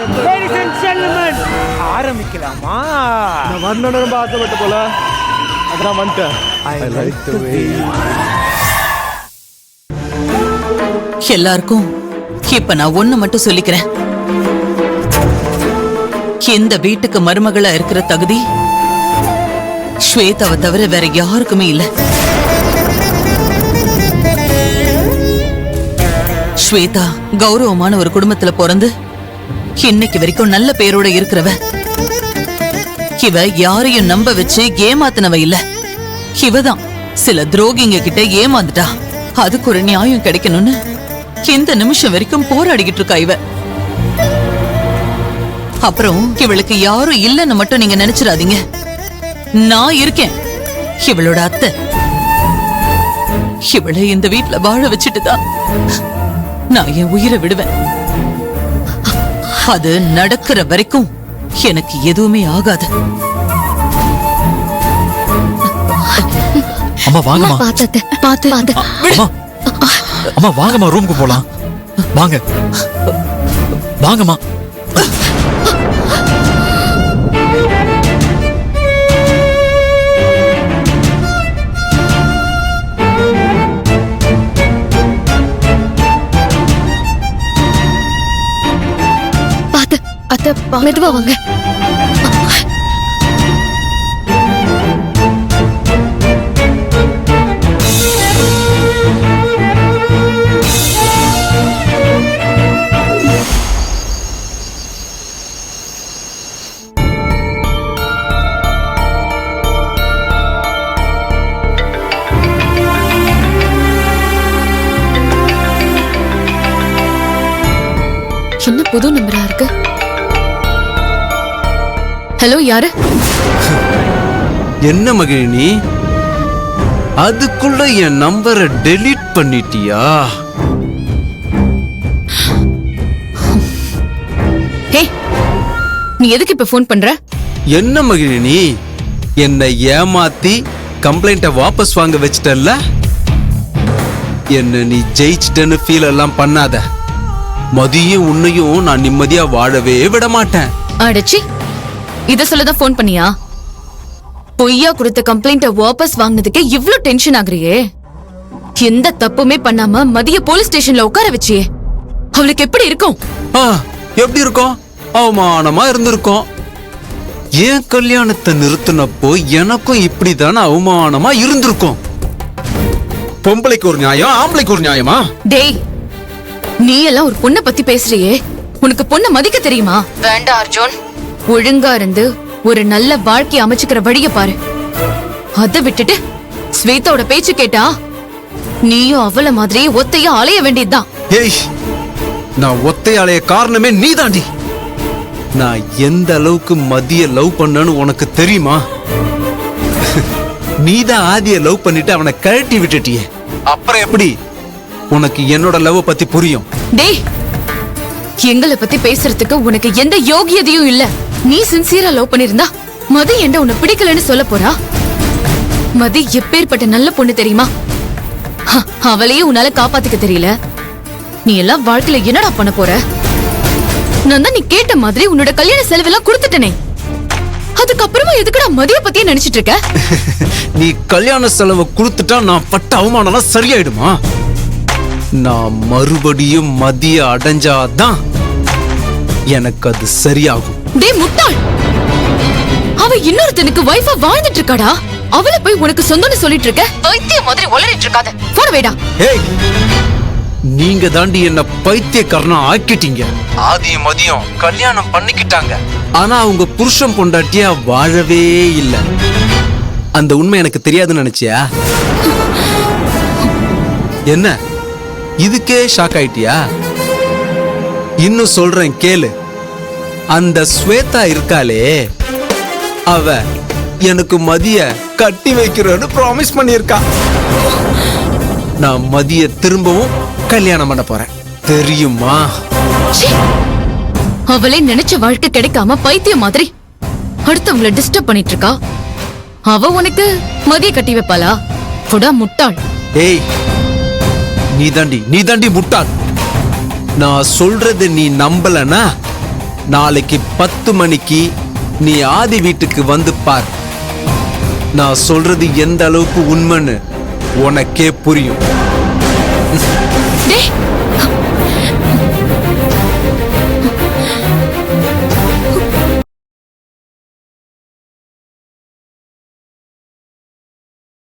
Ladies and gentlemen, ஆரம்பிக்கலாமா? நான் வரணும்னு ரொம்ப ஆசைப்பட்ட போல அதான் வந்துட்டேன். I like the way. எல்லாருக்கும் இப்ப நான் ஒண்ணு மட்டும் சொல்லிக்கிறேன். இந்த வீட்டுக்கு மருமகளா இருக்கிற தகுதி ஸ்வேதாவை தவிர வேற யாருக்குமே இல்ல. ஸ்வேதா கௌரவமான ஒரு குடும்பத்துல பிறந்து இன்னைக்கு வரைக்கும் நல்ல பேரோட இருக்கிறவ. இவ யாரையும் நம்ப வச்சு ஏமாத்தினவ இல்ல. இவதான் சில துரோகிங்க கிட்ட ஏமாந்துட்டா. அதுக்கு ஒரு நியாயம் கிடைக்கணும்னு இந்த நிமிஷம் வரைக்கும் போராடிக்கிட்டு இருக்கா இவ. அப்புறம் இவளுக்கு யாரும் இல்லன்னு மட்டும் நீங்க நினைச்சிடாதீங்க. நான் இருக்கேன், இவளோட அத்தை. இவளை இந்த வீட்டுல வாழ வச்சுட்டுதான் நான் என் உயிரை விடுவேன். அது நடக்கிற வரைக்கும் எனக்கு எதுவுமே ஆகாது. அம்மா வாங்கம்மா. பாத்து அம்மா அம்மா வாங்கம்மா, ரூமுக்கு போலாம். வாங்க வாங்கம்மா. பாத்து அத்தை, மெதுவா வாங்க. என்ன புது நம்பரா இருக்கு? ஹலோ, யாரு? என்ன மகிழினி, அதுக்குள்ள என் நம்பரை டெலீட் பண்ணிட்டியா? ஹே, நீ எதுக்கு இப்ப போன் பண்ற? என்ன மகிழினி, என்னை ஏமாத்தி கம்ப்ளைண்ட வாபஸ் வாங்க வச்சிட்டல்ல? என்ன நீ ஜெயிச்சிட்டன்னு ஃபீல் எல்லாம் பண்ணாத. மதியும் உன்னையும் நான் நிம்மதியா வாழவே விட மாட்டேன். அடச்சி, இத சொல்லதான் போன் பண்ணியா? பொய்யா கொடுத்த கம்ப்ளைண்ட வாபஸ் வாங்கினதுக்கு இவ்ளோ டென்ஷன் ஆகுறியே. எந்த தப்புமே பண்ணாம மதிய போலீஸ் ஸ்டேஷன்ல உட்கார வச்சியே, அவளுக்கு எப்படி இருக்கும்? எப்படி இருக்கும்? அவமானமா இருந்திருக்கும். ஏன் கல்யாணத்தை நிறுத்தினப்போ எனக்கும் இப்படிதானே அவமானமா இருந்திருக்கும். பொம்பளைக்கு ஒரு நியாயம், ஆம்பளைக்கு ஒரு நியாயமா? டேய், நீ எல்லாம் ஒரு பொண்ணை பத்தி பேசுறியே, உனக்கு பொண்ணை மதிக்க தெரியுமா? வேண்டாம் அர்ஜுன், ஒழுங்கா இருந்து ஒரு நல்ல வாழ்க்கை அமைச்சுக்கிற வழிய பாரு. அதை விட்டுட்டு ஸ்வேதாவோட பேச்சு கேட்டா நீயும் அவள மாதிரியே ஒத்தையா அலைய வேண்டியதுதான். ஏய், நான் ஒத்தையாளைய காரணமே நீதாண்டி. நான் எந்த அளவுக்கு மதிய லவ் பண்ணனு உனக்கு தெரியுமா? நீதான் ஆதிய லவ் பண்ணிட்டு அவனை கழட்டி விட்டுட்டியே. அப்புறம் எப்படி உனக்கு என்னோட லவ் பத்தி புரியும்? டேய், எங்களை பத்தி பேசுறதுக்கு உனக்கு எந்த யோகியதையும் இல்ல. நீ சின்சியரா லவ் பண்ணிருந்தா மதி என்ன உன்னை பிடிக்கலன்னு சொல்ல போறா? மதி எப்பேற்பட்ட நல்ல பொண்ணு தெரியுமா? அவளையே உன்னால காப்பாத்திக்க தெரியல. நீ எல்லாம் வாழ்க்கையில என்னடா பண்ண போற? நான் தான் நீ கேட்ட மாதிரி உன்னோட கல்யாண செலவெல்லாம் கொடுத்துட்டனே. அதுக்கப்புறமா எதுக்குடா மதிய பத்தியே நினைச்சிட்டு இருக்க? நீ கல்யாண செலவு கொடுத்துட்டா நான் பட்ட அவமானம் சரியாயிடுமா? நான் மறுபடியும் மதிய அடைஞ்சாதான் எனக்கு அது சரியாகும். டேய் முட்டாள், அவ இன்னொருத்தனுக்கு வைஃபா வாழ்ந்துட்டு இருக்காடா. அவளை போய் உனக்கு சொந்தம்னு சொல்லிட்டு இருக்க. பைத்திய மாதிரி உளறிட்டு இருக்காத. போன வேடா. ஏய், நீங்க தாண்டி என்ன பைத்தியக்காரனா ஆக்கிட்டீங்க. ஆதியும் மதியம் கல்யாணம் பண்ணிக்கிட்டாங்க, ஆனா அவங்க புருஷன் பொண்டாட்டியா வாழவே இல்ல. அந்த உண்மை எனக்கு தெரியாதுன்னு நினைச்சியா? என்ன இதுக்கே ஷாக் ஆயிட்டியா? இன்னும் சொல்றேன் கேளு. அந்த ஸ்வேதா இருக்காளே, அவ எனக்கு மதிய கட்டி வைக்கிறேன்னு ப்ராமிஸ் பண்ணியிருக்கா. நான் மதிய திரும்பவும் கல்யாணம் பண்ண போறேன், தெரியுமா? அவளே நினைச்ச வாழ்க்கை கிடைக்காம பைத்தியம் மாதிரி அடுத்தவங்களை டிஸ்டர்ப் பண்ணிட்டு இருக்கா. அவ உனக்கு மதிய கட்டி வைப்பாளா? புடா முட்டாள். ஏய், நீ தாண்டி முட்டாள். நான் சொல்றது நீ நம்பலனா நாளைக்கு 10 மணிக்கு நீ ஆதி வீட்டுக்கு வந்து பார். நான் சொல்றது எந்த அளவுக்கு உண்மைன்னு உனக்கே புரியும்.